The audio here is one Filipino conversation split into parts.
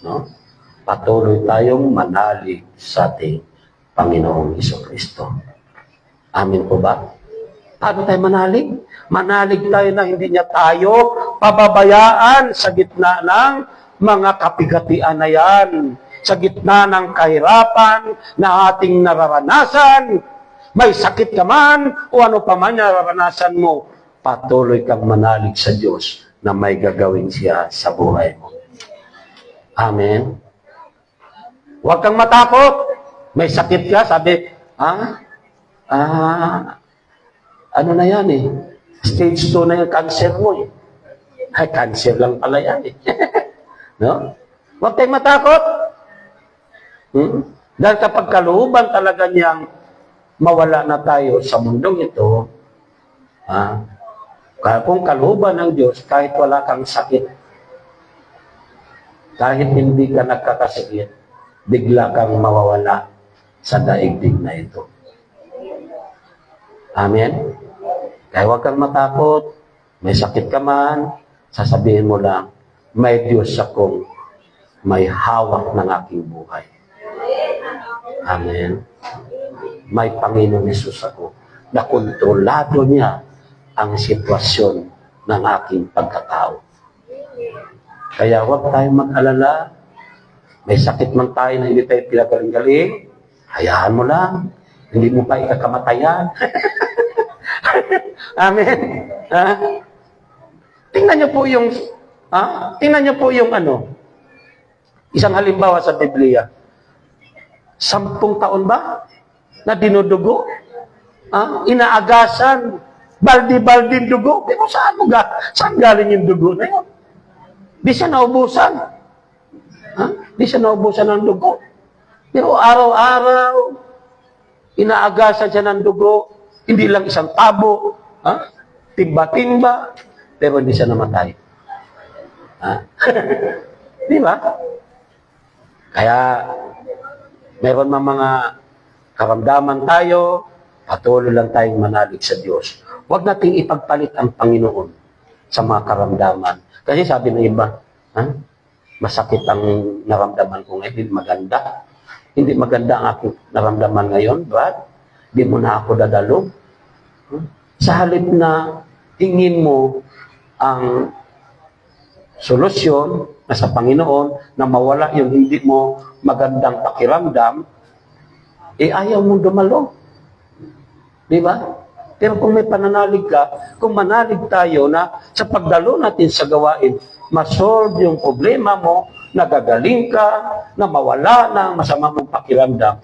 No? Patuloy tayong manalig sa ating Panginoong Jesucristo. Amin po ba? Paano tayo manalig? Manalig tayo na hindi niya tayo pababayaan sa gitna ng mga kapigatian na yan. Sa gitna ng kahirapan na ating nararanasan. May sakit ka man o ano pa man nararanasan mo. Patuloy kang manalig sa Diyos na may gagawin siya sa buhay mo. Amen. Huwag kang matakot. May sakit ka, sabi, ano na yan eh. Stage 2 na yung cancer mo eh. Ay, cancer lang pala yan eh. No? Huwag tayong matakot. Dahil kapag kalooban talaga niyang mawala na tayo sa mundong ito, kung kalooban ng Diyos, kahit wala kang sakit, kahit hindi ka nagkakasakit, bigla kang mawawala sa daigdig na ito. Amen? Kaya huwag kang matakot, may sakit ka man, sasabihin mo lang, may Diyos akong may hawak ng aking buhay. Amen? May Panginoon Hesus ako na kontrolado niya ang sitwasyon ng aking pagkatao. Kaya huwag tayong mag-alala. May sakit man tayo na hindi tayo pinagaling-galing, hayaan mo lang. Hindi mo pa ikakamatayan. Amen. Tingnan niyo po yung isang halimbawa sa Biblia. 10 taon ba na dinudugo? Inaagasan. Baldi-balding dugo. Pero saan galing yung dugo na yun? Di siya naubusan. Di siya naubusan ng dugo. Pero araw-araw, inaagasan siya ng dugo. Hindi lang isang tabo. Timba-timba. Pero hindi siya namatay. Di ba? Kaya, meron mga karamdaman tayo, patuloy lang tayong manalig sa Diyos. Huwag nating ipagpalit ang Panginoon sa mga karamdaman. Kasi sabi ng iba, masakit ang naramdaman ko ngayon, hindi maganda. Hindi maganda ang aking naramdaman ngayon, but di mo na ako dadalo. Sa halip na tingin mo ang solusyon na sa Panginoon na mawala yung hindi mo magandang pakiramdam, ayaw mong dumalo. Di ba? Pero kung may pananalig ka, kung manalig tayo na sa pagdalo natin sa gawain, masolve yung problema mo, nagagaling ka, na mawala na ang masama mong pakiramdam,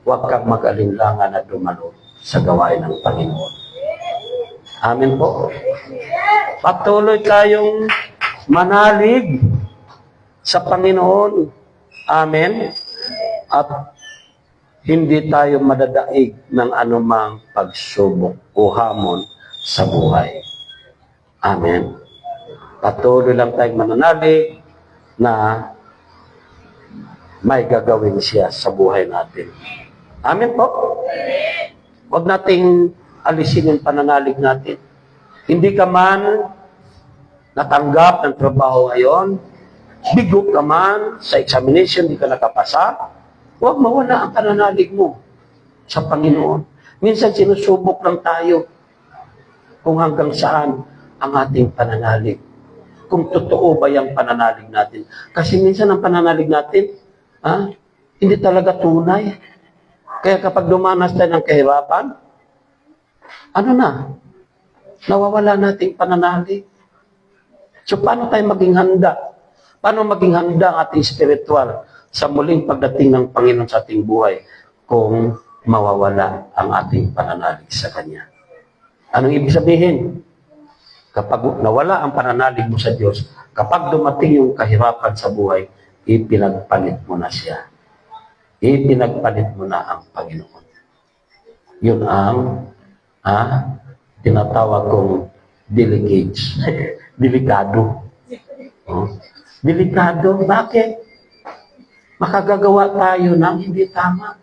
huwag kang mag-alinlangan na dumalo sa gawain ng Panginoon. Amen po. Patuloy tayong manalig sa Panginoon. Amen. At hindi tayo madadaig ng anumang pagsubok o hamon sa buhay. Amen. Patuloy lang tayong mananalig na may gagawin siya sa buhay natin. Amen po. Huwag nating alisin yung pananalig natin. Hindi ka man natanggap ng trabaho ngayon, bigo ka man sa examination, hindi ka nakapasa, huwag mawala ang pananalig mo sa Panginoon. Minsan sinusubok lang tayo kung hanggang saan ang ating pananalig. Kung totoo ba yung pananalig natin. Kasi minsan ang pananalig natin, hindi talaga tunay. Kaya kapag dumanas tayo ng kahirapan, nawawala nating pananalig. So paano tayo maging handa? Paano maging handa ang ating spiritual sa muling pagdating ng Panginoon sa ating buhay kung mawawala ang ating pananalig sa Kanya? Anong ibig sabihin? Kapag nawala ang pananalig mo sa Diyos, kapag dumating yung kahirapan sa buhay, ipinagpalit mo na siya. Ipinagpalit mo na ang Panginoon. Yun ang tinatawag kong delicates. Delikado. Delikado. Bakit? Makagagawa tayo ng hindi tama.